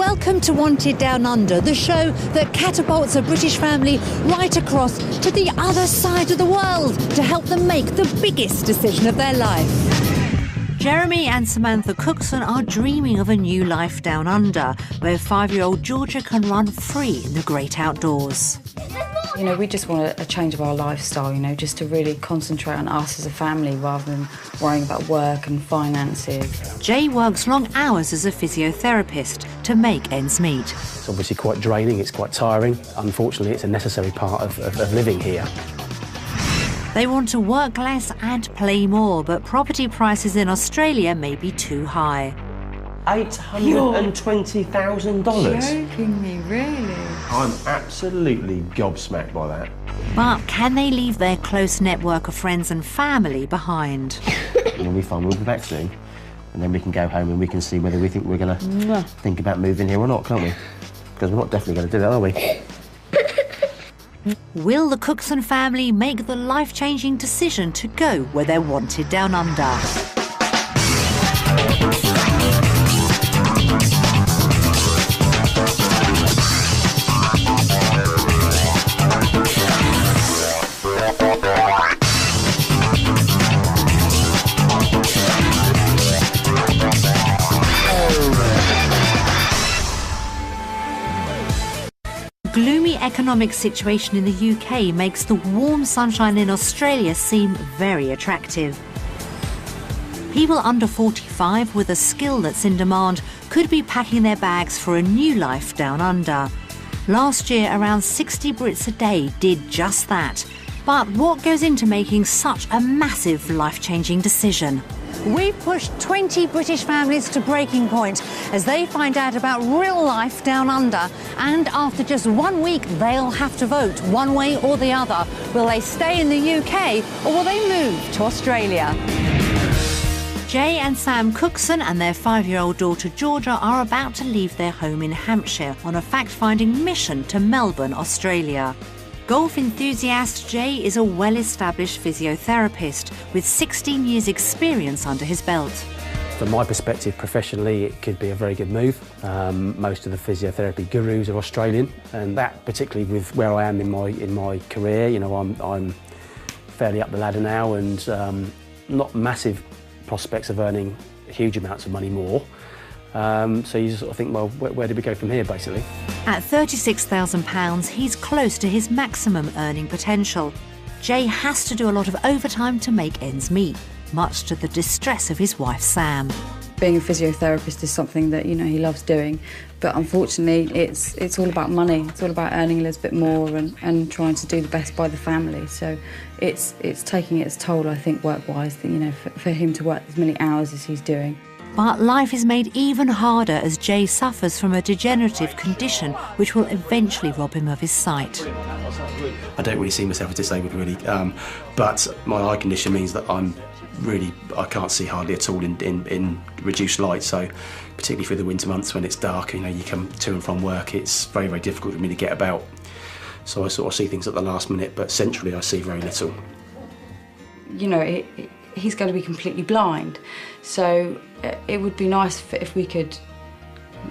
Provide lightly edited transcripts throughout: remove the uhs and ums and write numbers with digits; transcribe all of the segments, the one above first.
Welcome to Wanted Down Under, the show that catapults a British family right across to the other side of the world to help them make the biggest decision of their life. Jeremy and Samantha Cookson are dreaming of a new life down under, where 5-year-old Georgia can run free in the great outdoors. You know, we just want a change of our lifestyle, you know, just to really concentrate on us as a family rather than worrying about work and finances. Jay works long hours as a physiotherapist to make ends meet. It's obviously quite draining, it's quite tiring. Unfortunately, it's a necessary part of living here. They want to work less and play more, but property prices in Australia may be too high. $820,000? Joking me, really? I'm absolutely gobsmacked by that. But can they leave their close network of friends and family behind? When we find we'll be back soon, and then we can go home and we can see whether we think we're going to think about moving here or not, can't we? Because we're not definitely going to do that, are we? Will the Cookson family make the life-changing decision to go where they're wanted down under? Gloomy economic situation in the UK makes the warm sunshine in Australia seem very attractive. People under 45 with a skill that's in demand could be packing their bags for a new life down under. Last year, around 60 Brits a day did just that. But what goes into making such a massive life-changing decision? We've pushed 20 British families to breaking point as they find out about real life down under. And after just 1 week, they'll have to vote one way or the other. Will they stay in the UK or will they move to Australia? Jay and Sam Cookson and their 5-year-old daughter Georgia are about to leave their home in Hampshire on a fact-finding mission to Melbourne, Australia. Golf enthusiast Jay is a well-established physiotherapist with 16 years' experience under his belt. From my perspective, professionally, it could be a very good move. Most of the physiotherapy gurus are Australian, and that particularly with where I am in my career, you know, I'm fairly up the ladder now, and not massive prospects of earning huge amounts of money more. So you sort of think, well, where do we go from here, basically? At £36,000, he's close to his maximum earning potential. Jay has to do a lot of overtime to make ends meet, much to the distress of his wife, Sam. Being a physiotherapist is something that, you know, he loves doing, but unfortunately it's all about money. It's all about earning a little bit more and trying to do the best by the family. So it's taking its toll, I think, work-wise, you know, for him to work as many hours as he's doing. But life is made even harder as Jay suffers from a degenerative condition which will eventually rob him of his sight. I don't really see myself as disabled, really, but my eye condition means that I can't see hardly at all in reduced light, so particularly through the winter months when it's dark, you know, you come to and from work, it's very, very difficult for me to get about. So I sort of see things at the last minute, but centrally I see very little. You know, he's going to be completely blind, so it would be nice if we could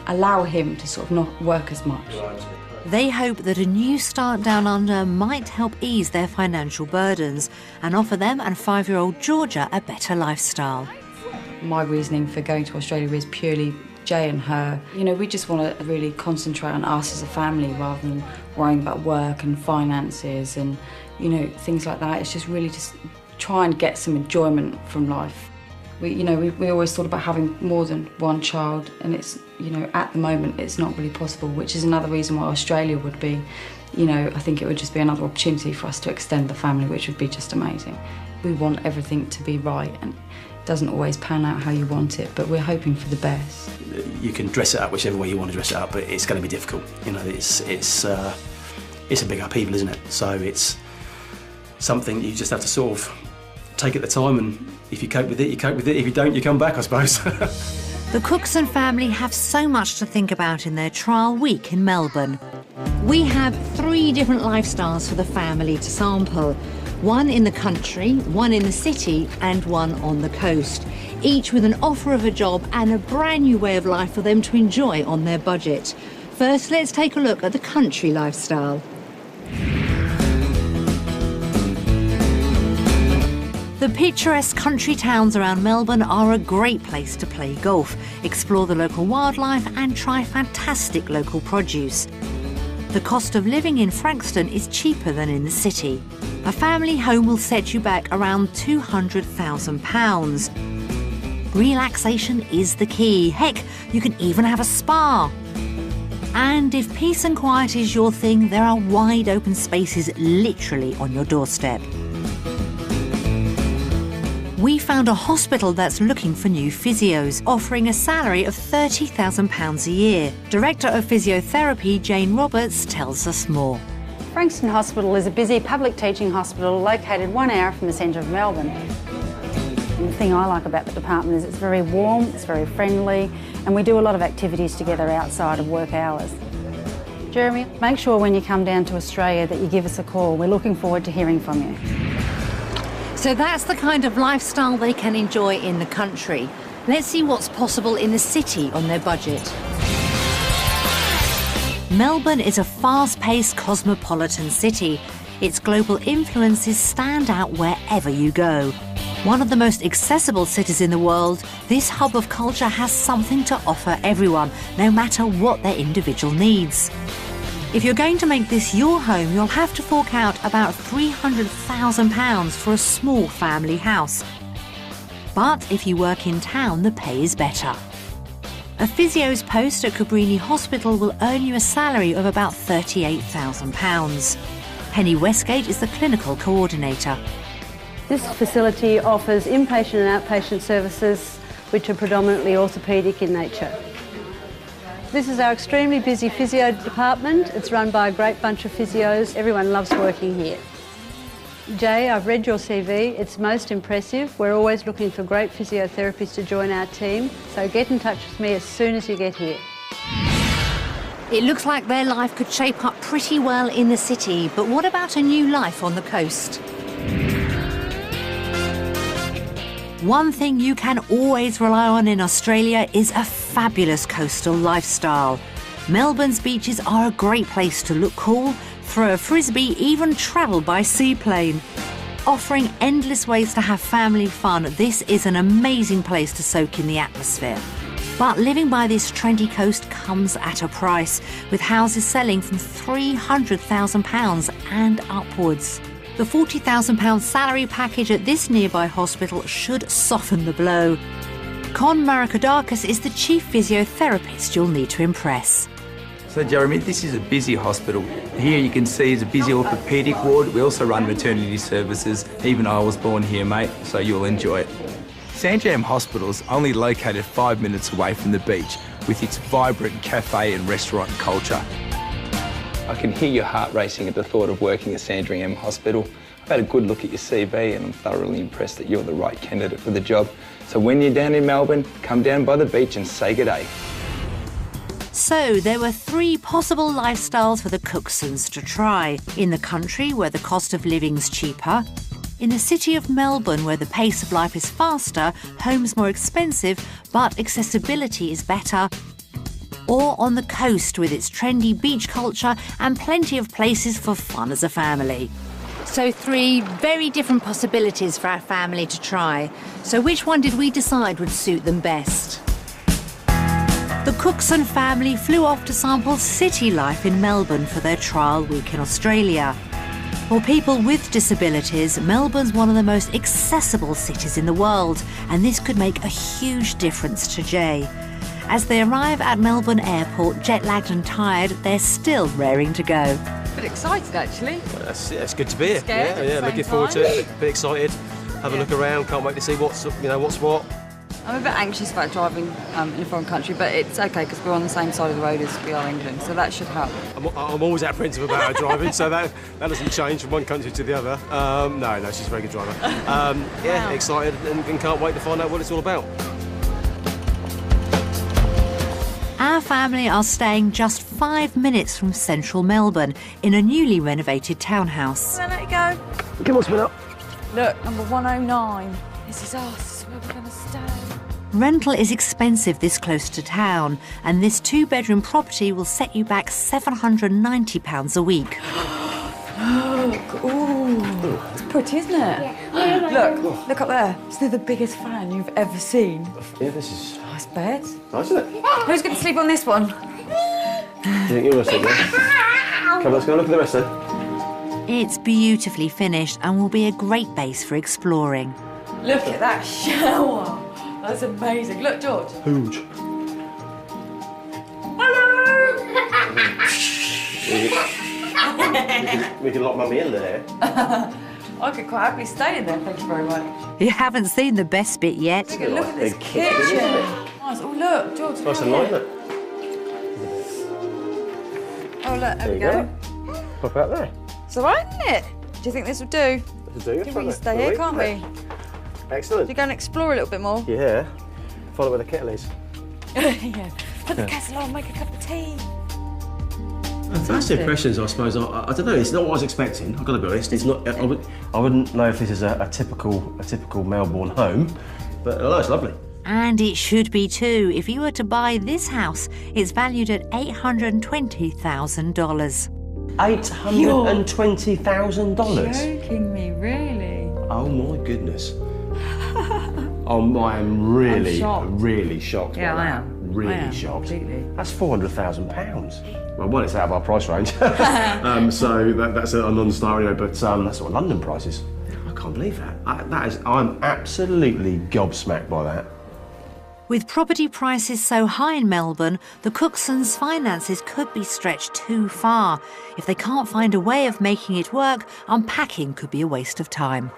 allow him to sort of not work as much. They hope that a new start down under might help ease their financial burdens and offer them and 5-year-old Georgia a better lifestyle. My reasoning for going to Australia is purely Jay and her. You know, we just want to really concentrate on us as a family rather than worrying about work and finances and, you know, things like that. It's just really just try and get some enjoyment from life. We always thought about having more than one child, and it's, you know, at the moment it's not really possible, which is another reason why Australia would be, you know, I think it would just be another opportunity for us to extend the family, which would be just amazing. We want everything to be right, and it doesn't always pan out how you want it, but we're hoping for the best. You can dress it up whichever way you want to dress it up, but it's going to be difficult. You know, it's a big upheaval, isn't it? So it's something you just have to sort of take at the time, and if you cope with it, you cope with it. If you don't, you come back, I suppose. The Cookson family have so much to think about in their trial week in Melbourne. We have 3 different lifestyles for the family to sample. One in the country, one in the city, and one on the coast. each with an offer of a job and a brand new way of life for them to enjoy on their budget. First, let's take a look at the country lifestyle. The picturesque country towns around Melbourne are a great place to play golf, explore the local wildlife and try fantastic local produce. The cost of living in Frankston is cheaper than in the city. A family home will set you back around £200,000. Relaxation is the key. Heck, you can even have a spa. And if peace and quiet is your thing, there are wide open spaces literally on your doorstep. We found a hospital that's looking for new physios, offering a salary of £30,000 a year. Director of Physiotherapy Jane Roberts tells us more. Frankston Hospital is a busy public teaching hospital located 1 hour from the centre of Melbourne. And the thing I like about the department is it's very warm, it's very friendly, and we do a lot of activities together outside of work hours. Jeremy, make sure when you come down to Australia that you give us a call. We're looking forward to hearing from you. So that's the kind of lifestyle they can enjoy in the country. Let's see what's possible in the city on their budget. Melbourne is a fast-paced cosmopolitan city. Its global influences stand out wherever you go. One of the most accessible cities in the world, this hub of culture has something to offer everyone, no matter what their individual needs. If you're going to make this your home, you'll have to fork out about £300,000 for a small family house. But if you work in town, the pay is better. A physio's post at Cabrini Hospital will earn you a salary of about £38,000. Penny Westgate is the clinical coordinator. This facility offers inpatient and outpatient services which are predominantly orthopaedic in nature. This is our extremely busy physio department. It's run by a great bunch of physios. Everyone loves working here. Jay, I've read your CV. It's most impressive. We're always looking for great physiotherapists to join our team, so get in touch with me as soon as you get here. It looks like their life could shape up pretty well in the city, but what about a new life on the coast? One thing you can always rely on in Australia is a fabulous coastal lifestyle. Melbourne's beaches are a great place to look cool, throw a frisbee, even travel by seaplane. Offering endless ways to have family fun, this is an amazing place to soak in the atmosphere. But living by this trendy coast comes at a price, with houses selling from £300,000 and upwards. The £40,000 salary package at this nearby hospital should soften the blow. Con Marakadakis is the chief physiotherapist you'll need to impress. So Jeremy, this is a busy hospital. Here you can see it's a busy orthopaedic ward. We also run maternity services. Even I was born here, mate, so you'll enjoy it. Sandringham Hospital's only located 5 minutes away from the beach with its vibrant cafe and restaurant culture. I can hear your heart racing at the thought of working at Sandringham Hospital. I've had a good look at your CV and I'm thoroughly impressed that you're the right candidate for the job. So when you're down in Melbourne, come down by the beach and say good day. So there were 3 possible lifestyles for the Cooksons to try. In the country, where the cost of living's cheaper. In the city of Melbourne, where the pace of life is faster, homes more expensive, but accessibility is better. Or on the coast, with its trendy beach culture and plenty of places for fun as a family. So 3 very different possibilities for our family to try. So which one did we decide would suit them best? The Cookson family flew off to sample city life in Melbourne for their trial week in Australia. For people with disabilities, Melbourne's one of the most accessible cities in the world, and this could make a huge difference to Jay. As they arrive at Melbourne Airport, jet-lagged and tired, they're still raring to go. A bit excited, actually. Well, it's good to be here. Scared Yeah, looking forward to it. A bit excited. Have a look around. Can't wait to see what's what. I'm a bit anxious about driving in a foreign country, but it's okay because we're on the same side of the road as we are England, so that should help. I'm always apprehensive about our driving, so that doesn't change from one country to the other. No, she's a very good driver. Yeah, excited and can't wait to find out what it's all about. Our family are staying just 5 minutes from central Melbourne in a newly renovated townhouse. Let it go. Come on, spin up. Look, number 109. This is us. This is where we're going to stay. Rental is expensive this close to town, and this 2-bedroom property will set you back £790 a week. Look, ooh, it's pretty, isn't it? Yeah. Look up there. Is there the biggest fan you've ever seen? Yeah, this is Nice bed. nice, isn't it? Who's going to sleep on this one? Do you think you're sleep there? Come on, let's go look at the rest then. It's beautifully finished and will be a great base for exploring. Look at that shower. That's amazing. Look, George. Huge. We can lock Mummy in there. I could quite happily stay in there, thank you very much. You haven't seen the best bit yet. Look at this Big kitchen. isn't it? Nice. Oh, look, George. Nice and light, isn't it? Oh, look, there we There go. you go. Pop out there. It's all right, isn't it? Do you think this will do? Let's do I it. think we can stay here, can't we? Excellent. Should we go and explore a little bit more? Yeah. Follow where the kettle is. Yeah. Put the kettle on, make a cup of tea. First impressions, I suppose. I don't know. It's not what I was expecting. I've got to be honest. It's not. I wouldn't know if this is a typical Melbourne home, but no, it's lovely. And it should be too. If you were to buy this house, it's valued at $820,000. $820,000. Joking me, really? Oh my goodness. Oh, I am really, shocked. really shocked. Yeah, by I that. am. Really I am, shocked. completely. That's £400,000. Well, one, it's out of our price range, so that's a non-starter anyway. But that's what London price is. I can't believe that. I'm absolutely gobsmacked by that. With property prices so high in Melbourne, the Cooksons' finances could be stretched too far. If they can't find a way of making it work, unpacking could be a waste of time.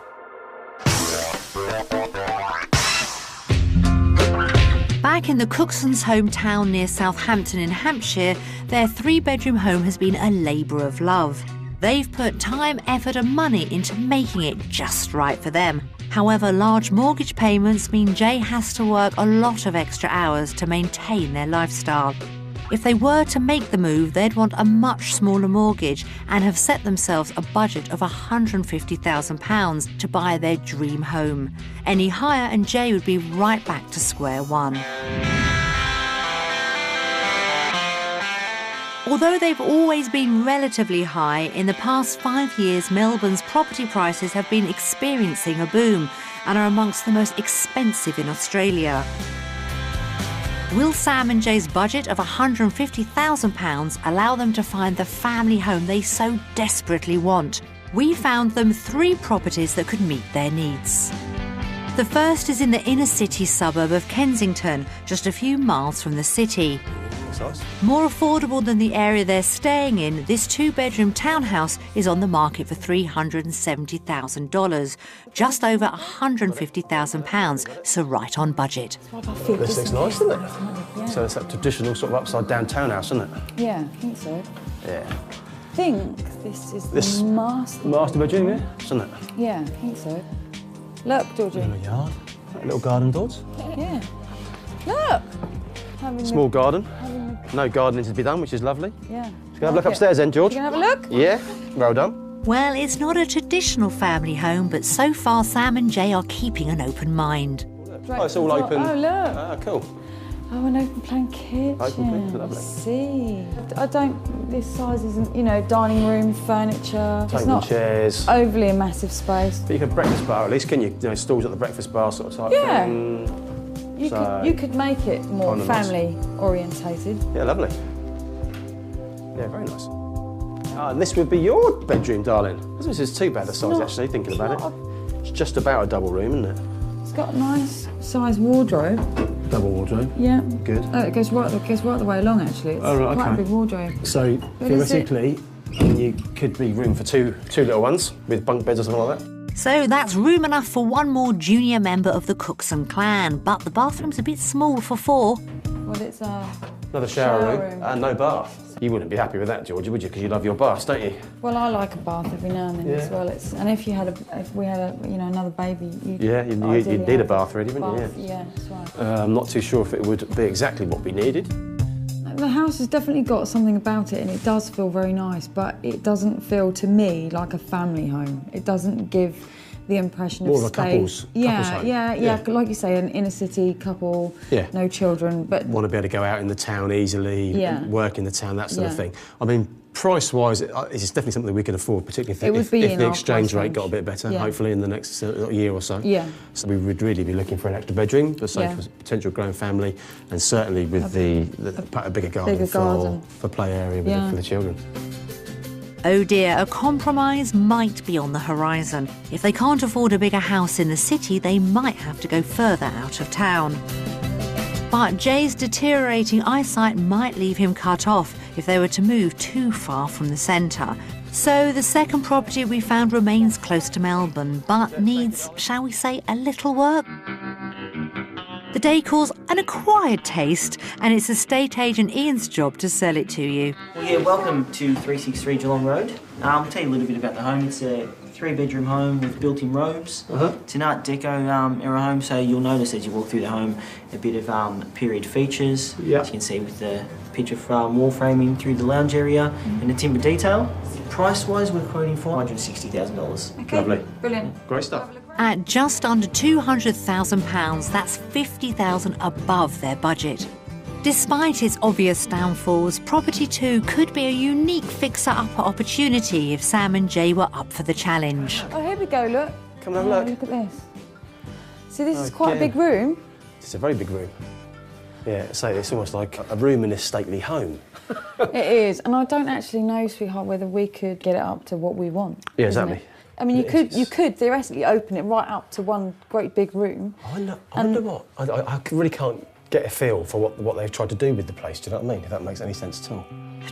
Back in the Cooksons' hometown near Southampton in Hampshire, their 3-bedroom home has been a labour of love. They've put time, effort and money into making it just right for them. However, large mortgage payments mean Jay has to work a lot of extra hours to maintain their lifestyle. If they were to make the move, they'd want a much smaller mortgage and have set themselves a budget of £150,000 to buy their dream home. Any higher and Jay would be right back to square one. Although they've always been relatively high, in the past 5 years Melbourne's property prices have been experiencing a boom and are amongst the most expensive in Australia. Will Sam and Jay's budget of £150,000 allow them to find the family home they so desperately want? We found them 3 properties that could meet their needs. The first is in the inner city suburb of Kensington, just a few miles from the city. Nice. More affordable than the area they're staying in, this 2-bedroom townhouse is on the market for $370,000, just over £150,000, so right on budget. This looks nice, doesn't it? Yeah. So it's that traditional sort of upside-down townhouse, isn't it? Yeah, I think so. Yeah. I think this is the master bedroom, yeah, isn't it? Yeah, I think so. Look, Georgie. In the yard, little garden doors. Yeah. Look. Small garden. No gardening to be done, which is lovely. Yeah. Let's go have a look upstairs then, George. You can have a look? Yeah, well done. Well, it's not a traditional family home, but so far Sam and Jay are keeping an open mind. Oh, it's all open. Oh, look. Ah, cool. Oh, an open plan kitchen. Open plan, lovely. I see. This size isn't, dining room, furniture. It's Table, not chairs. overly a massive space. But you could breakfast bar at least, can you? Stools at the breakfast bar sort of type Yeah. thing. You could make it more Kinda nice. family orientated. Yeah, lovely. Yeah, very nice. And this would be your bedroom, darling. This is too bad a size, actually, thinking about it. It's just about a double room, isn't it? It's got a nice size wardrobe. Double wardrobe. Yeah. Good. Oh, it goes right the way along, actually. It's Oh, right, quite okay. a big wardrobe. So, But is it- theoretically, you could be room for two little ones with bunk beds or something like that. So that's room enough for one more junior member of the Cookson clan, but the bathroom's a bit small for 4. Well, it's Another shower room and no bath. You wouldn't be happy with that, Georgie, would you? Because you love your baths, don't you? Well, I like a bath every now and then as well. And if we had another baby, you'd you'd need a bath, really, wouldn't you? Yeah, that's right. I'm not too sure if it would be exactly what we needed. The house has definitely got something about it, and it does feel very nice, but it doesn't feel to me like a family home. It doesn't give the impression more of of a couples home. Yeah. Like you say, an inner city couple, no children, but want to be able to go out in the town easily, work in the town, that sort of thing. I mean, price-wise, it's definitely something we can afford, particularly if the exchange rate got a bit better, hopefully in the next year or so. Yeah. So we would really be looking for an extra bedroom, for potential growing family, and certainly with a bigger garden for play area for the children. Oh dear, a compromise might be on the horizon. If they can't afford a bigger house in the city, they might have to go further out of town. But Jay's deteriorating eyesight might leave him cut off if they were to move too far from the centre. So the second property we found remains close to Melbourne, but needs, shall we say, a little work. The decor's an acquired taste, and it's estate agent Ian's job to sell it to you. Well, yeah, welcome to 363 Geelong Road. I'll tell you a little bit about the home. It's a 3-bedroom home with built-in robes. It's an Art Deco era home, so you'll notice as you walk through the home a bit of period features. As you can see with the picture wall framing through the lounge area and the timber detail. Price-wise, we're quoting $460,000. Okay, lovely. Brilliant. Great stuff. At just under £200,000, that's $50,000 above their budget. Despite its obvious downfalls, Property 2 could be a unique fixer-upper opportunity if Sam and Jay were up for the challenge. Oh, here we go, look. Come and have a look. Look at this. See, this is quite a big room. It's a very big room. Yeah, so it's almost like a room in a stately home. It is, and I don't actually know, sweetheart, whether we could get it up to what we want. Yeah, exactly. I mean, you could theoretically open it right up to one great big room. I wonder what. I really can't get a feel for what they've tried to do with the place, do you know what I mean? If that makes any sense at all.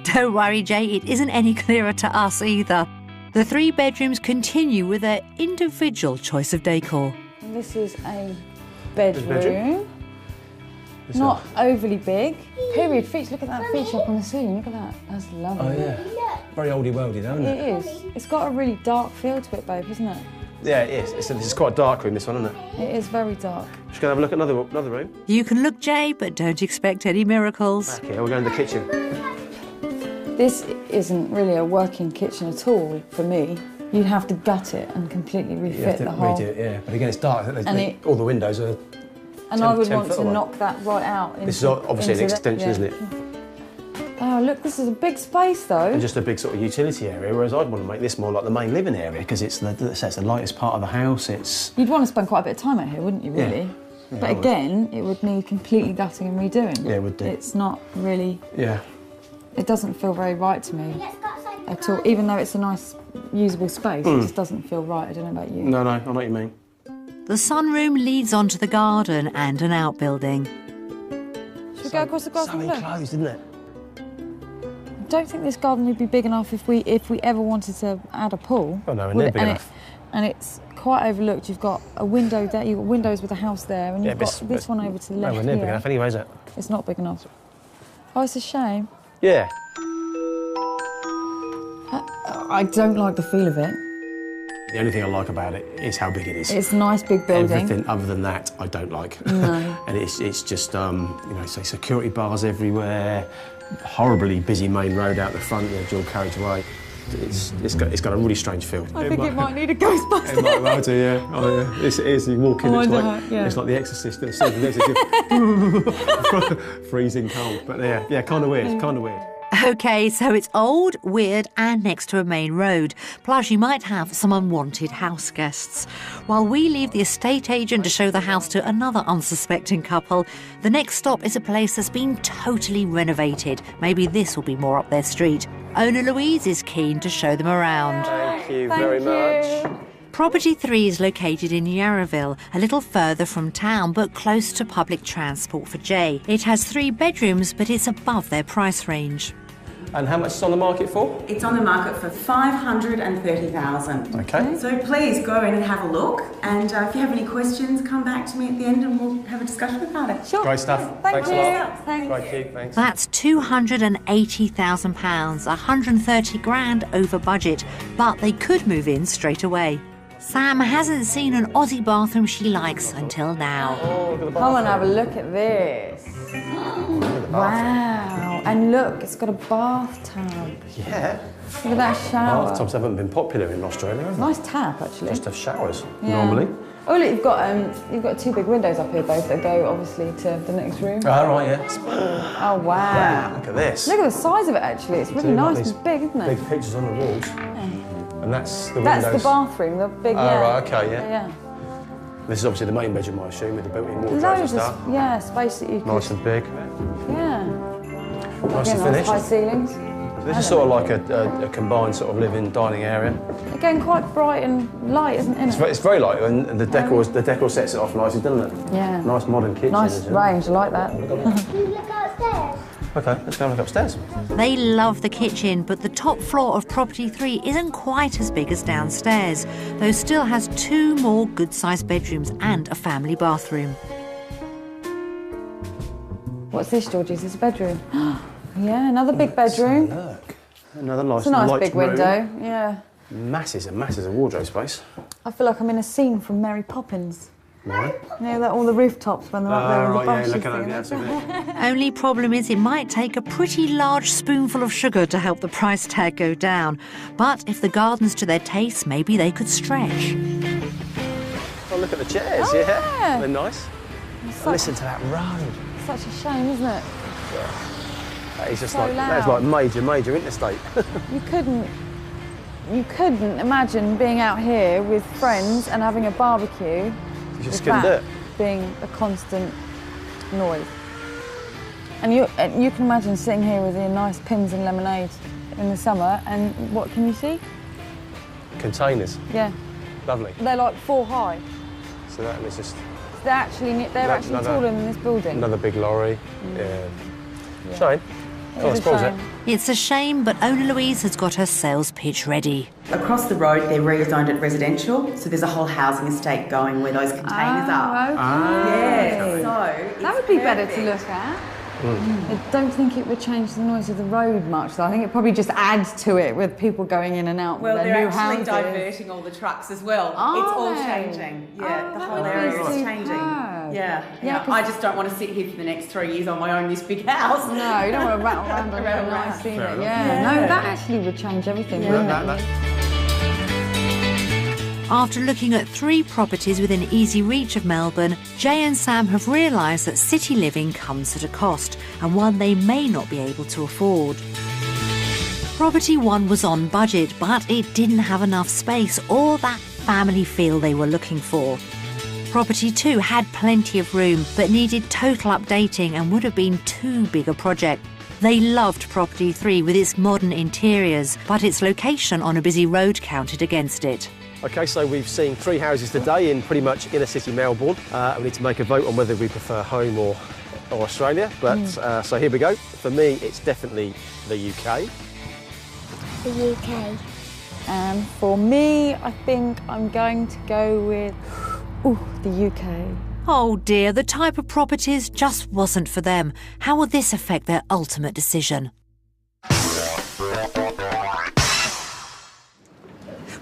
Don't worry, Jay, it isn't any clearer to us either. The 3 bedrooms continue with their individual choice of decor. And this is a bedroom. Not overly big. Period feature, look at that feature up on the ceiling, look at that. That's lovely. Oh, yeah. Very oldie-worldy, though, isn't it? It is. It's got a really dark feel to it, babe, isn't it? Yeah, it is. This is quite a dark room, this one, isn't it? It is very dark. Just going to have a look at another room. You can look, Jay, but don't expect any miracles. Okay, we're going to the kitchen. This isn't really a working kitchen at all for me. You'd have to gut it and completely refit the whole... redo it, yeah. But again, it's dark. All the windows are... And I would want to knock that right out. This is obviously an extension, isn't it? Oh, look, this is a big space, though. And just a big sort of utility area, whereas I'd want to make this more like the main living area, because it's the lightest part of the house. You'd want to spend quite a bit of time out here, wouldn't you, really? Yeah, but again, it would need completely gutting and redoing. Yeah, it would do. It's not really... Yeah. It doesn't feel very right to me at all, even though it's a nice, usable space. It just doesn't feel right. I don't know about you. No, I know what you mean. The sunroom leads onto the garden and an outbuilding. Should we go across the grass and look? So enclosed, isn't it? I don't think this garden would be big enough if we ever wanted to add a pool. Oh no, we're never big enough. And it's quite overlooked. You've got a window there, you've got windows with a house there, and you've got this one over to the left. No, we're never big enough anyway, is it? It's not big enough. Oh, it's a shame. Yeah. I don't like the feel of it. The only thing I like about it is how big it is. It's a nice big building. Everything other than that, I don't like. No. And it's just, say security bars everywhere, horribly busy main road out the front, dual carriageway. It's got a really strange feel. I think it might need a Ghostbuster. It might well do, yeah. Oh, yeah. It is. You walk in, it's like The Exorcist. Freezing cold. But yeah, kind of weird. Kind of weird. OK, so it's old, weird and next to a main road. Plus you might have some unwanted house guests. While we leave the estate agent to show the house to another unsuspecting couple, the next stop is a place that's been totally renovated. Maybe this will be more up their street. Owner Louise is keen to show them around. Thank you very much. Property 3 is located in Yarraville, a little further from town but close to public transport for Jay. It has 3 bedrooms but it's above their price range. And how much is it on the market for? It's on the market for $530,000. Okay. So please go in and have a look, and if you have any questions, come back to me at the end and we'll have a discussion about it. Sure. Great stuff. Thanks a lot. Thanks. Great, Keith. Thanks. That's £280,000, 130 grand over budget, but they could move in straight away. Sam hasn't seen an Aussie bathroom she likes until now. Oh, look at the bathroom. Come and have a look at this. Wow. And And look, it's got a bathtub. Yeah. Look at that shower. Bathtubs haven't been popular in Australia, have they? Nice tap, actually. Just have showers, Yeah. normally. Oh, look, you've got 2 big windows up here, both that go, obviously, to the next room. Oh, right, yeah. Oh, wow. Look at this. Look at the size of it, actually. It's really nice and big, isn't it? Big pictures on the walls. And that's the That's windows. the bathroom, the big, Oh, right, okay, yeah. Yeah. This is obviously the main bedroom, I assume, with the built-in wardrobes and Loads stuff. of, yeah, space that you could... Nice and big. Yeah. Nice and Nice finished. high ceilings. So this is sort of like a combined sort of living, dining area. Again, quite bright and light, isn't it? It's very light, and the decor sets it off nicely, doesn't it? Yeah. Nice modern kitchen. Nice range, I like that. Can we look upstairs? Okay, let's go and look upstairs. They love the kitchen, but the top floor of property 3 isn't quite as big as downstairs, though still has 2 more good-sized bedrooms and a family bathroom. What's this, Georgie? Is this a bedroom? Yeah, another big bedroom. Look, another nice, It's a nice light big room. window, yeah. Masses and masses of wardrobe space. I feel like I'm in a scene from Mary Poppins. Right. You know, all the rooftops when they're up there in the Right, yeah, bushes look at thing. that, yeah, Only problem is it might take a pretty large spoonful of sugar to help the price tag go down. But if the garden's to their taste, maybe they could stretch. Oh, look at the chairs, Oh, yeah. yeah. They're nice. Listen to that road. Such a shame, isn't it? That is just So like, that's loud. like major interstate. You couldn't imagine being out here with friends and having a barbecue. You just with couldn't do that it. being a constant noise. And you can imagine sitting here with your nice pins and lemonade in the summer, and what can you see? Containers. Yeah, Lovely. they're like 4 high. So that was just They're actually taller than this building. another big lorry. Yeah. Shame. Go on, It's a spoils it. shame. It's a shame, but Ona Louise has got her sales pitch ready. Across the road, they're rezoned it residential, so there's a whole housing estate going where those containers are. Okay. Yeah, so That would be better to look at. I don't think it would change the noise of the road much, though. I think it probably just adds to it with people going in and out Well, with they're their new actually houses. diverting all the trucks as well. Are It's all they? changing. Yeah, Oh, the that whole would be area is changing. superb. Yeah, Yeah, 'cause- I just don't want to sit here for the next 3 years on my own this big house. No, you don't want to rattle around on Rattle a nice around. scene. Fair Yeah. enough. No, that actually would change everything, wouldn't it? After looking at 3 properties within easy reach of Melbourne, Jay and Sam have realised that city living comes at a cost, and one they may not be able to afford. Property 1 was on budget, but it didn't have enough space or that family feel they were looking for. Property 2 had plenty of room, but needed total updating and would have been too big a project. They loved Property 3 with its modern interiors, but its location on a busy road counted against it. Okay, so we've seen 3 houses today in pretty much inner city Melbourne. We need to make a vote on whether we prefer home or Australia. But so here we go. For me, it's definitely the UK. The UK. And for me, I think I'm going to go with the UK. Oh dear, the type of properties just wasn't for them. How will this affect their ultimate decision?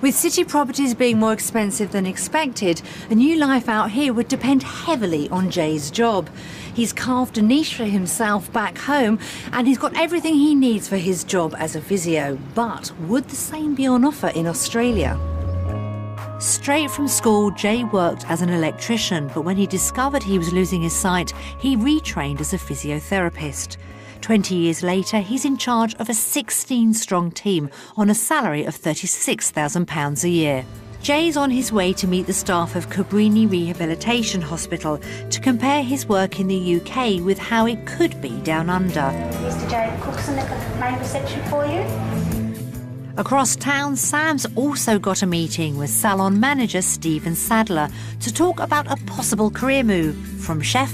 With city properties being more expensive than expected, a new life out here would depend heavily on Jay's job. He's carved a niche for himself back home, and he's got everything he needs for his job as a physio. But would the same be on offer in Australia? Straight from school, Jay worked as an electrician, but when he discovered he was losing his sight, he retrained as a physiotherapist. 20 years later, he's in charge of a 16-strong team on a salary of £36,000 a year. Jay's on his way to meet the staff of Cabrini Rehabilitation Hospital to compare his work in the UK with how it could be down under. Mr. J. Cookson at the main reception for you. Across town, Sam's also got a meeting with salon manager Stephen Sadler to talk about a possible career move from chef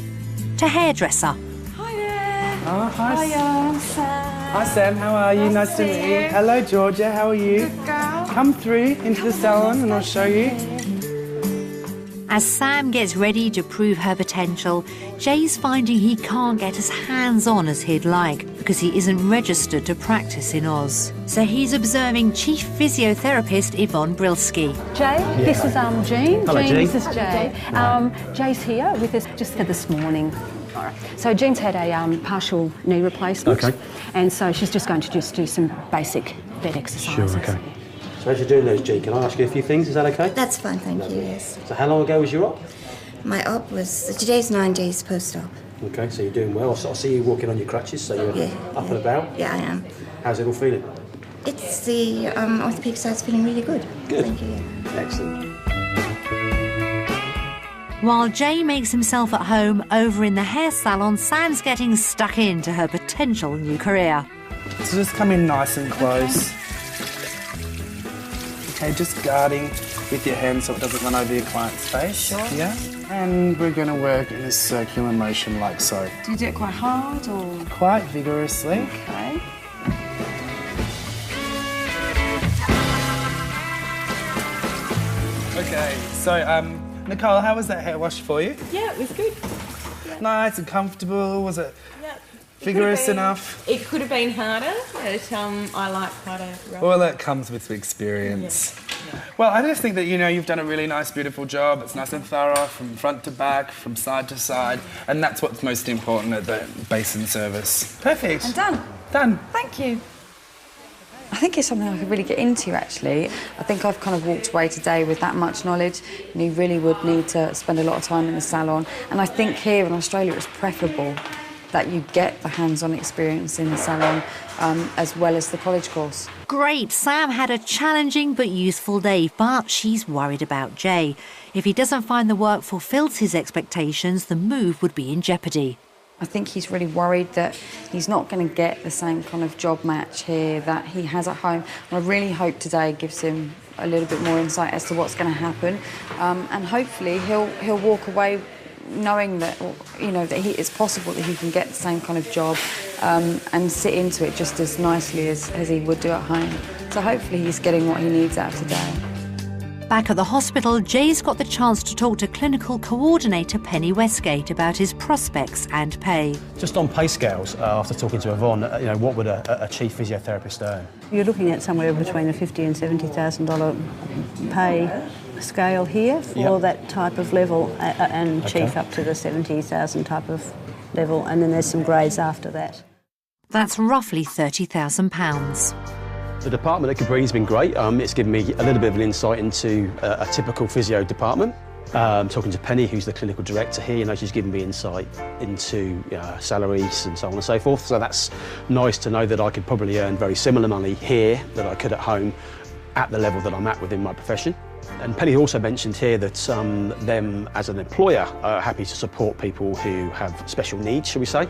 to hairdresser. Oh, hi. Hiya, Sam. Hi, Sam. How are you? Nice to meet you. Hello, Georgia. How are you? Good girl. Come through into the salon and I'll show you. As Sam gets ready to prove her potential, Jay's finding he can't get as hands-on as he'd like because he isn't registered to practice in Oz. So he's observing Chief Physiotherapist Yvonne Brilski. Jay, this is Jean. Hello, Jean. This is Jay. Jay's here with us just for this morning. All right. So Jean's had a partial knee replacement. Okay. And so she's just going to just do some basic bed exercises. Sure, okay. So as you're doing those, G, can I ask you a few things? Is that okay? That's fine, thank you, yes. So how long ago was your op? My op was, today's 9 days post-op. Okay, so you're doing well. I see you walking on your crutches, so you're up and about. Yeah, I am. How's it all feeling? It's the orthopedic side's feeling really good. Good. Thank you. Excellent. While Jay makes himself at home over in the hair salon, Sam's getting stuck into her potential new career. So just come in nice and close. Okay, just guarding with your hand so it doesn't run over your client's face. Sure. Yeah. And we're going to work in a circular motion like so. Do you do it quite hard or? Quite vigorously. Okay. Okay, so Nicole, how was that hair wash for you? Yeah, it was good. Nice and comfortable, was it? Vigorous enough? It could have been harder, but I like harder. Well, that comes with experience. Yeah. Well, I just think that, you've done a really nice, beautiful job. It's nice and thorough from front to back, from side to side, and that's what's most important at the basin service. Perfect. I'm done. Done. Thank you. I think it's something I could really get into, actually. I think I've kind of walked away today with that much knowledge, and you really would need to spend a lot of time in the salon. And I think here in Australia it's preferable that you get the hands-on experience in the salon as well as the college course. Great, Sam had a challenging but useful day, but she's worried about Jay. If he doesn't find the work fulfills his expectations, the move would be in jeopardy. I think he's really worried that he's not going to get the same kind of job match here that he has at home. And I really hope today gives him a little bit more insight as to what's going to happen. And hopefully he'll walk away knowing that, that it's possible that he can get the same kind of job and sit into it just as nicely as he would do at home. So hopefully he's getting what he needs out of today. Back at the hospital, Jay's got the chance to talk to clinical coordinator Penny Westgate about his prospects and pay. Just on pay scales, after talking to Yvonne, what would a chief physiotherapist earn? You're looking at somewhere between a $50,000 and $70,000 pay scale here for that type of level, and chief up to the $70,000 type of level, and then there's some grades after that. That's roughly £30,000. The department at Cabrini's been great. It's given me a little bit of an insight into a typical physio department. Talking to Penny, who's the clinical director here, she's given me insight into salaries and so on and so forth. So that's nice to know that I could probably earn very similar money here that I could at home at the level that I'm at within my profession. And Penny also mentioned here that them as an employer are happy to support people who have special needs, shall we say.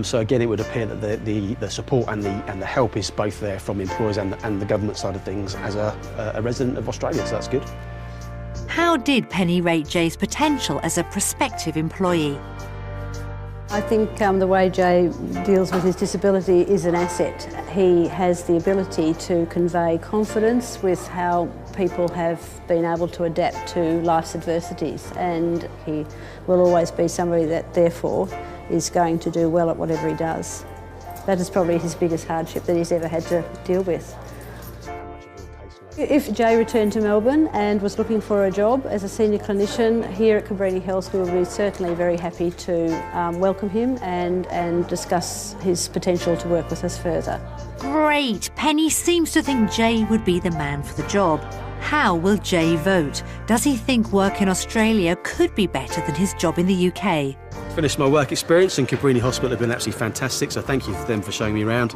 So again, it would appear that the support and the help is both there from employers and the government side of things as a resident of Australia, so that's good. How did Penny rate Jay's potential as a prospective employee? I think the way Jay deals with his disability is an asset. He has the ability to convey confidence with how people have been able to adapt to life's adversities, and he will always be somebody that therefore is going to do well at whatever he does. That is probably his biggest hardship that he's ever had to deal with. If Jay returned to Melbourne and was looking for a job as a senior clinician here at Cabrini Health, we would be certainly very happy to welcome him and discuss his potential to work with us further. Great! Penny seems to think Jay would be the man for the job. How will Jay vote? Does he think work in Australia could be better than his job in the UK? Finished my work experience, and Cabrini Hospital have been absolutely fantastic, so thank you to them for showing me around.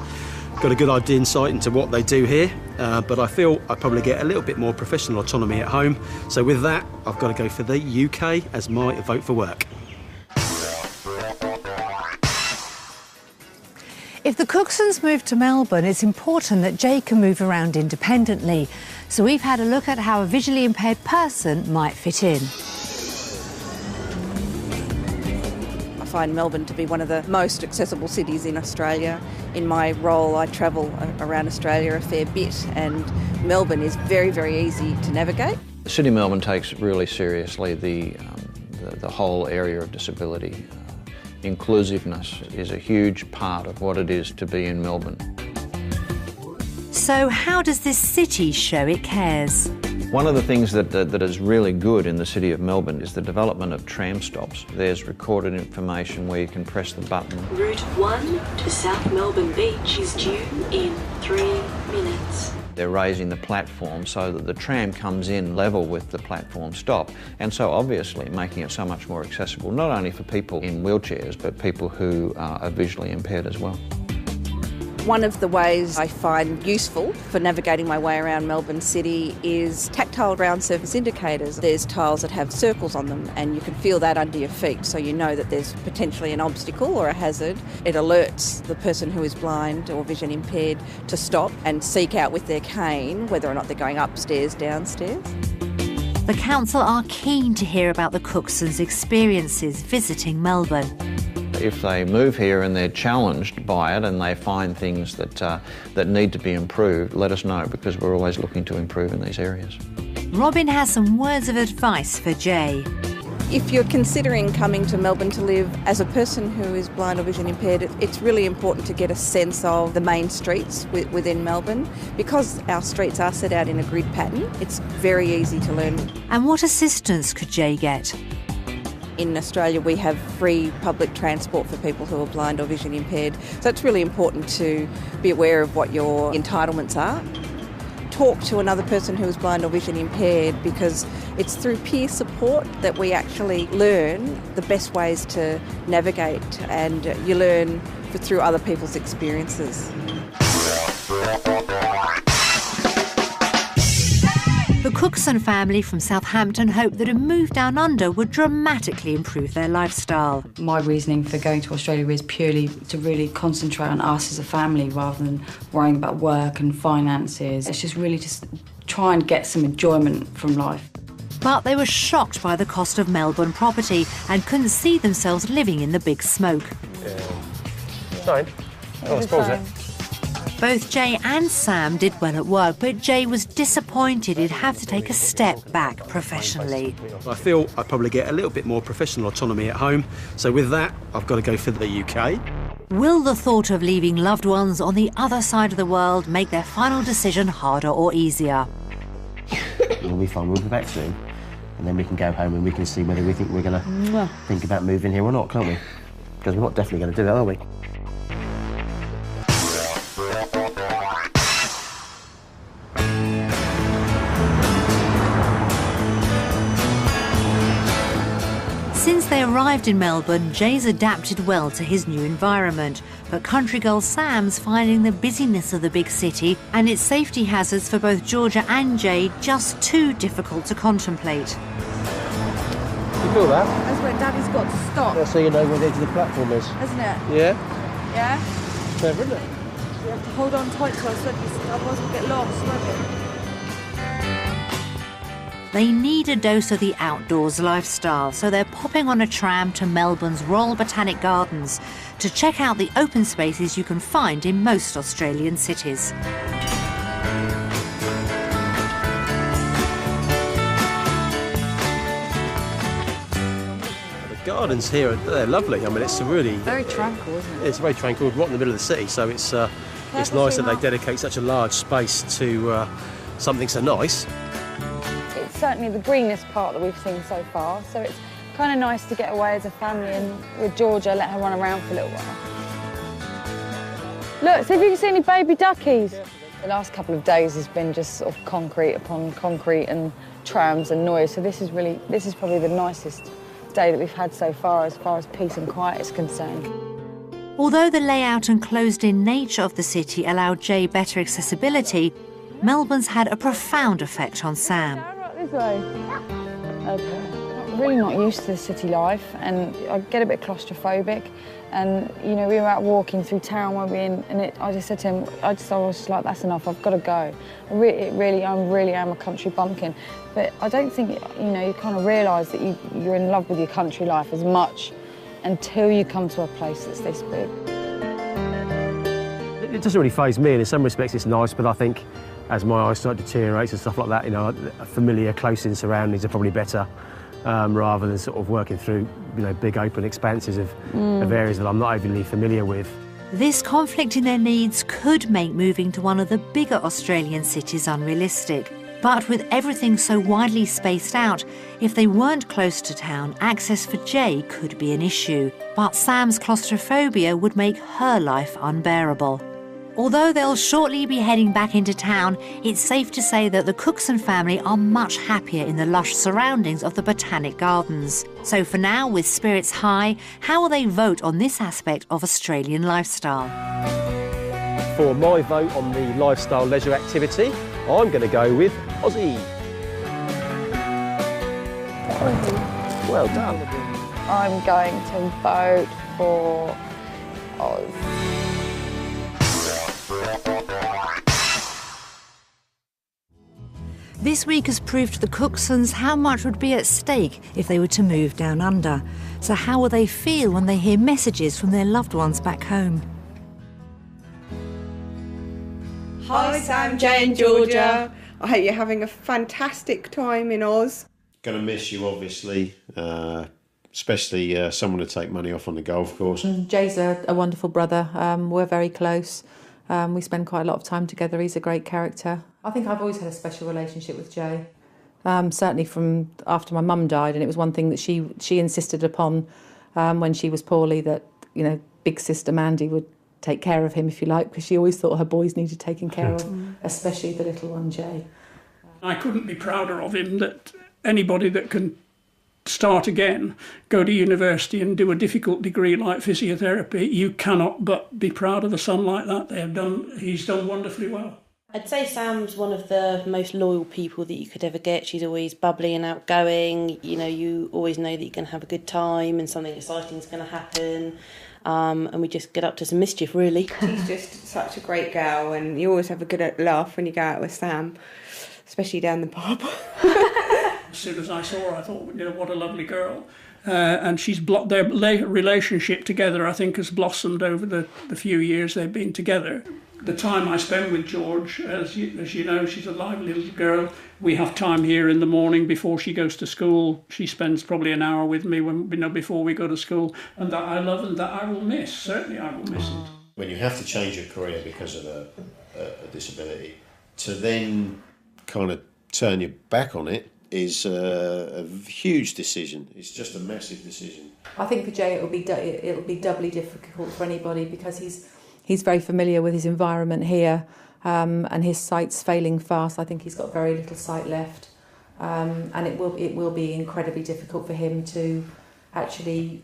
Got a good idea insight into what they do here, but I feel I probably get a little bit more professional autonomy at home. So with that, I've got to go for the UK as my vote for work. If the Cooksons move to Melbourne, it's important that Jay can move around independently. So we've had a look at how a visually impaired person might fit in. I find Melbourne to be one of the most accessible cities in Australia. In my role, I travel around Australia a fair bit, and Melbourne is very, very easy to navigate. The City of Melbourne takes really seriously the whole area of disability. Inclusiveness is a huge part of what it is to be in Melbourne. So how does this city show it cares? One of the things that is really good in the City of Melbourne is the development of tram stops. There's recorded information where you can press the button. Route 1 to South Melbourne Beach is due in 3 minutes. They're raising the platform so that the tram comes in level with the platform stop, and so obviously making it so much more accessible, not only for people in wheelchairs, but people who are visually impaired as well. One of the ways I find useful for navigating my way around Melbourne City is tactile ground surface indicators. There's tiles that have circles on them and you can feel that under your feet, so you know that there's potentially an obstacle or a hazard. It alerts the person who is blind or vision impaired to stop and seek out with their cane whether or not they're going upstairs, downstairs. The council are keen to hear about the Cooksons' experiences visiting Melbourne. If they move here and they're challenged by it and they find things that need to be improved, let us know, because we're always looking to improve in these areas. Robin has some words of advice for Jay. If you're considering coming to Melbourne to live as a person who is blind or vision impaired, it's really important to get a sense of the main streets within Melbourne. Because our streets are set out in a grid pattern, it's very easy to learn. And what assistance could Jay get? In Australia, we have free public transport for people who are blind or vision impaired, so it's really important to be aware of what your entitlements are. Talk to another person who is blind or vision impaired, because it's through peer support that we actually learn the best ways to navigate, and you learn through other people's experiences. The Cookson family from Southampton hope that a move down under would dramatically improve their lifestyle. My reasoning for going to Australia is purely to really concentrate on us as a family rather than worrying about work and finances. It's just really just try and get some enjoyment from life. But they were shocked by the cost of Melbourne property and couldn't see themselves living in the big smoke. Fine. I suppose it. Both Jay and Sam did well at work, but Jay was disappointed he'd have to take a step back professionally. I feel I probably get a little bit more professional autonomy at home, so with that, I've got to go for the UK. Will the thought of leaving loved ones on the other side of the world make their final decision harder or easier? We'll be fine, we'll be back soon, and then we can go home and we can see whether we think we're going to think about moving here or not, can't we? Because we're not definitely going to do that, are we? Since they arrived in Melbourne, Jay's adapted well to his new environment, but country girl Sam's finding the busyness of the big city and its safety hazards for both Georgia and Jay just too difficult to contemplate. You feel that? That's where Daddy's got to stop. Yeah, so you know where the edge of the platform is. Isn't it? Yeah? Yeah? Clever, isn't it? You have to hold on tight to us, otherwise we'll get lost, won't we? They need a dose of the outdoors lifestyle, so they're popping on a tram to Melbourne's Royal Botanic Gardens to check out the open spaces you can find in most Australian cities. The gardens here, they're lovely. I mean, it's a really... Very tranquil, isn't it? It's very tranquil, right in the middle of the city, so it's nice that they dedicate such a large space to something so nice. It's certainly the greenest part that we've seen so far, so it's kind of nice to get away as a family and with Georgia, let her run around for a little while. Look, see if you can see any baby duckies. The last couple of days has been just sort of concrete upon concrete and trams and noise, so this is probably the nicest day that we've had so far as peace and quiet is concerned. Although the layout and closed-in nature of the city allowed Jay better accessibility, Melbourne's had a profound effect on Sam. This way. Okay. I'm really not used to the city life, and I get a bit claustrophobic. And you know, we were out walking through town where I just said to him, I was just like, that's enough. I've got to go. I really am a country bumpkin. But I don't think you kind of realise that you're in love with your country life as much until you come to a place that's this big. It doesn't really faze me, and in some respects it's nice, but I think as my eyesight deteriorates and stuff like that, familiar, close-in surroundings are probably better, rather than sort of working through, big open expanses of areas that I'm not overly familiar with. This conflict in their needs could make moving to one of the bigger Australian cities unrealistic. But with everything so widely spaced out, if they weren't close to town, access for Jay could be an issue. But Sam's claustrophobia would make her life unbearable. Although they'll shortly be heading back into town, it's safe to say that the Cookson family are much happier in the lush surroundings of the Botanic Gardens. So for now, with spirits high, how will they vote on this aspect of Australian lifestyle? For my vote on the lifestyle leisure activity, I'm going to go with Aussie. Well done. I'm going to vote for Oz. This week has proved to the Cooksons how much would be at stake if they were to move down under. So how will they feel when they hear messages from their loved ones back home? Hi Sam, Jay and Georgia. I hope you're having a fantastic time in Oz. Going to miss you, obviously, especially someone to take money off on the golf course. Jay's a wonderful brother. We're very close. We spend quite a lot of time together. He's a great character. I think I've always had a special relationship with Jay, certainly from after my mum died, and it was one thing that she insisted upon when she was poorly, that, you know, big sister Mandy would take care of him, if you like, because she always thought her boys needed taking care of, especially the little one, Jay. I couldn't be prouder of him, that anybody that can start again, go to university and do a difficult degree like physiotherapy, you cannot but be proud of a son like that. He's done wonderfully well. I'd say Sam's one of the most loyal people that you could ever get. She's always bubbly and outgoing. You know, you always know that you're going to have a good time and something exciting is going to happen. And we just get up to some mischief, really. She's just such a great girl, and you always have a good laugh when you go out with Sam, especially down the pub. As soon as I saw her, I thought, you know, what a lovely girl. And their relationship together, I think, has blossomed over the few years they've been together. The time I spend with George, as you know, she's a lively little girl. We have time here in the morning before she goes to school. She spends probably an hour with me before we go to school, and that I love and that I will miss. Certainly I will miss it. When you have to change your career because of a disability, to then kind of turn your back on it is a huge decision. It's just a massive decision. I think for Jay it'll be doubly difficult for anybody, because he's very familiar with his environment here, and his sight's failing fast. I think he's got very little sight left, and it will be incredibly difficult for him to actually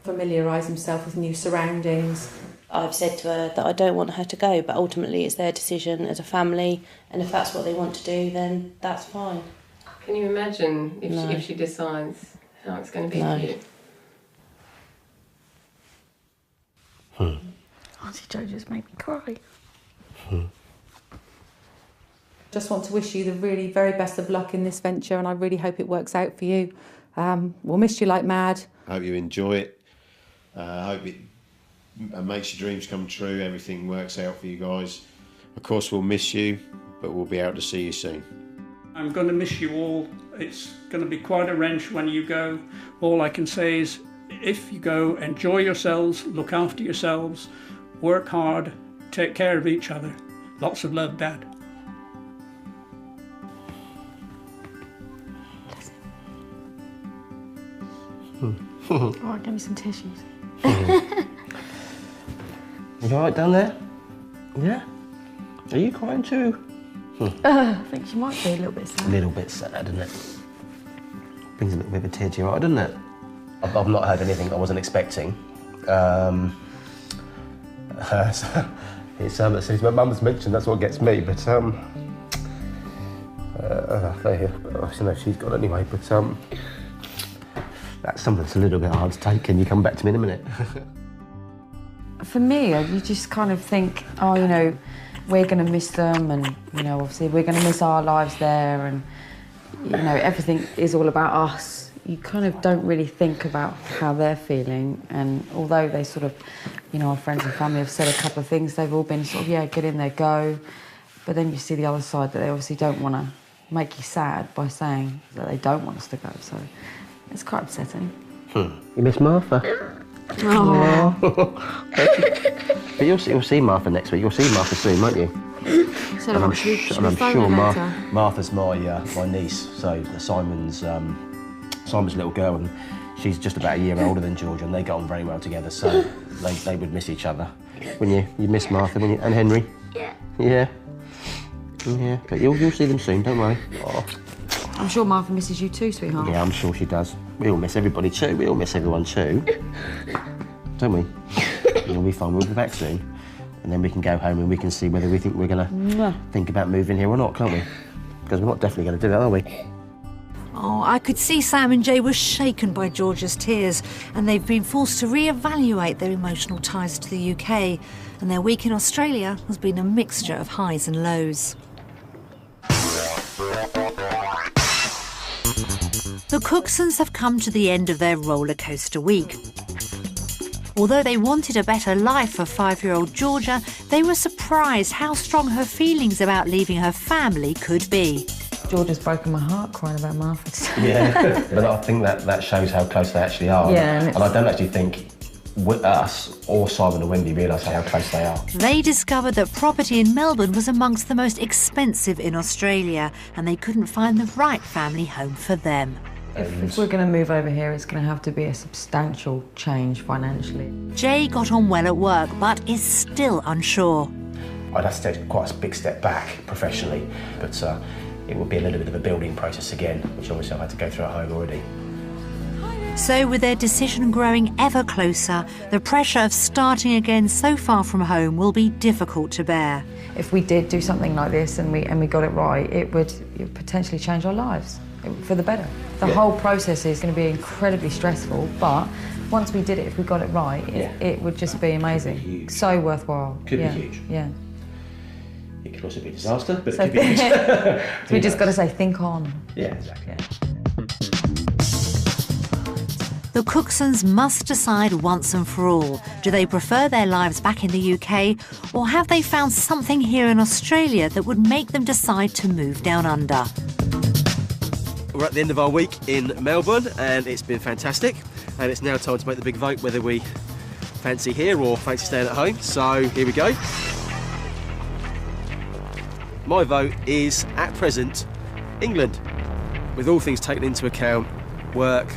familiarise himself with new surroundings. I've said to her that I don't want her to go, but ultimately it's their decision as a family, and if that's what they want to do, then that's fine. Can you imagine if she decides how it's going to be for you? Auntie Jo just made me cry. Just want to wish you the really very best of luck in this venture, and I really hope it works out for you. We'll miss you like mad. I hope you enjoy it. I hope it makes your dreams come true. Everything works out for you guys. Of course, we'll miss you, but we'll be able to see you soon. I'm going to miss you all. It's going to be quite a wrench when you go. All I can say is, if you go, enjoy yourselves, look after yourselves, work hard, take care of each other. Lots of love, Dad. Oh, give me some tissues. You all right down there? Yeah? Are you crying too? I think she might be a little bit sad. A little bit sad, isn't it? Brings a little bit of a tear to your eye, doesn't it? I've not heard anything I wasn't expecting. It's since my mum's mentioned, that's what gets me. But you know, she's got anyway. But that's something that's a little bit hard to take. Can you come back to me in a minute? For me, you just kind of think, oh, you know, we're going to miss them, and, you know, obviously we're going to miss our lives there, and, you know, everything is all about us. You kind of don't really think about how they're feeling, and although they sort of, you know, our friends and family have said a couple of things, they've all been sort of, yeah, get in there, go. But then you see the other side, that they obviously don't want to make you sad by saying that they don't want us to go, so it's quite upsetting. You miss Martha? But you'll see Martha next week. You'll see Martha soon, won't you? So and I'm should sure we phone her later? Martha's my niece, so Simon's little girl, and she's just about a year older than Georgia, and they get on very well together. So they would miss each other, wouldn't you? You miss Martha, wouldn't you? And Henry. Yeah. But you'll see them soon. Don't worry. Oh. I'm sure Martha misses you too, sweetheart. Yeah, I'm sure she does. We all miss everybody too. We all miss everyone too, don't we? It'll be fun. We'll be back soon. And then we can go home and we can see whether we think we're going to think about moving here or not, can't we? Because we're not definitely going to do that, are we? Oh, I could see Sam and Jay were shaken by Georgia's tears, and they've been forced to re-evaluate their emotional ties to the UK, and their week in Australia has been a mixture of highs and lows. The Cooksons have come to the end of their roller coaster week. Although they wanted a better life for 5-year-old Georgia, they were surprised how strong her feelings about leaving her family could be. Georgia's broken my heart crying about Martha. Yeah, but I think that shows how close they actually are. Yeah, and I don't actually think us or Simon and Wendy realise how close they are. They discovered that property in Melbourne was amongst the most expensive in Australia, and they couldn't find the right family home for them. If we're going to move over here, it's going to have to be a substantial change financially. Jay got on well at work, but is still unsure. I'd have to take quite a big step back professionally, but it would be a little bit of a building process again, which obviously I've had to go through at home already. So with their decision growing ever closer, the pressure of starting again so far from home will be difficult to bear. If we did do something like this and we got it right, it would potentially change our lives for the better. The whole process is going to be incredibly stressful, but once we did it, if we got it right, it would just be amazing. So worthwhile. Could be huge. Yeah. It could also be a disaster, but so it could be huge. We just got to say, think on. Yeah, exactly. Yeah. The Cooksons must decide once and for all. Do they prefer their lives back in the UK, or have they found something here in Australia that would make them decide to move down under? We're at the end of our week in Melbourne, and it's been fantastic. And it's now time to make the big vote whether we fancy here or fancy staying at home. So here we go. My vote is, at present, England. With all things taken into account, work,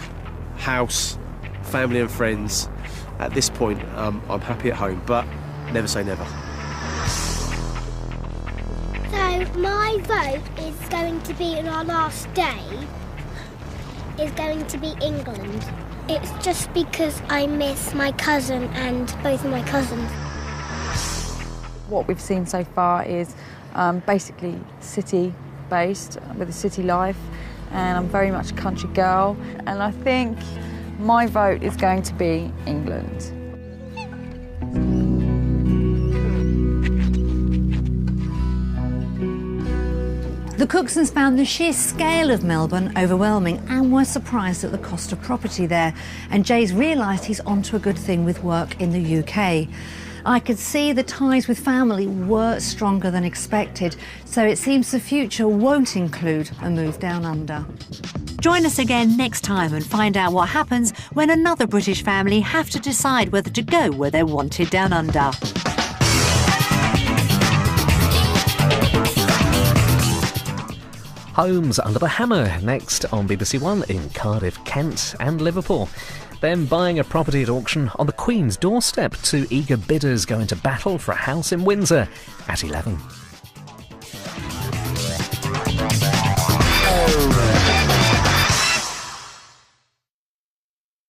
house, family and friends, at this point I'm happy at home, but never say never. So my vote is going to be on our last day, is going to be England. It's just because I miss my cousin and both of my cousins. What we've seen so far is basically city-based, with a city life, and I'm very much a country girl, and I think my vote is going to be England. The Cooksons found the sheer scale of Melbourne overwhelming and were surprised at the cost of property there. And Jay's realised he's onto a good thing with work in the UK. I could see the ties with family were stronger than expected, so it seems the future won't include a move down under. Join us again next time and find out what happens when another British family have to decide whether to go where they're wanted down under. Homes Under the Hammer, next on BBC One in Cardiff, Kent and Liverpool. Then buying a property at auction on the Queen's doorstep. 2 eager bidders go into battle for a house in Windsor at 11.